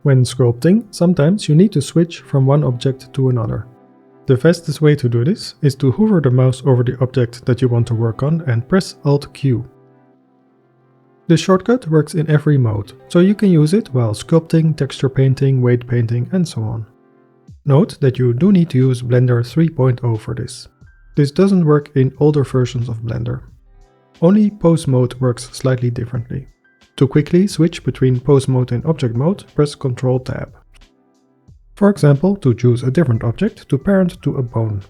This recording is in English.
When sculpting, sometimes you need to switch from one object to another. The fastest way to do this is to hover the mouse over the object that you want to work on and press Alt-Q. This shortcut works in every mode, so you can use it while sculpting, texture painting, weight painting, and so on. Note that you do need to use Blender 3.0 for this. This doesn't work in older versions of Blender. Only pose mode works slightly differently. To quickly switch between pose mode and object mode, press Ctrl Tab. For example, to choose a different object to parent to a bone.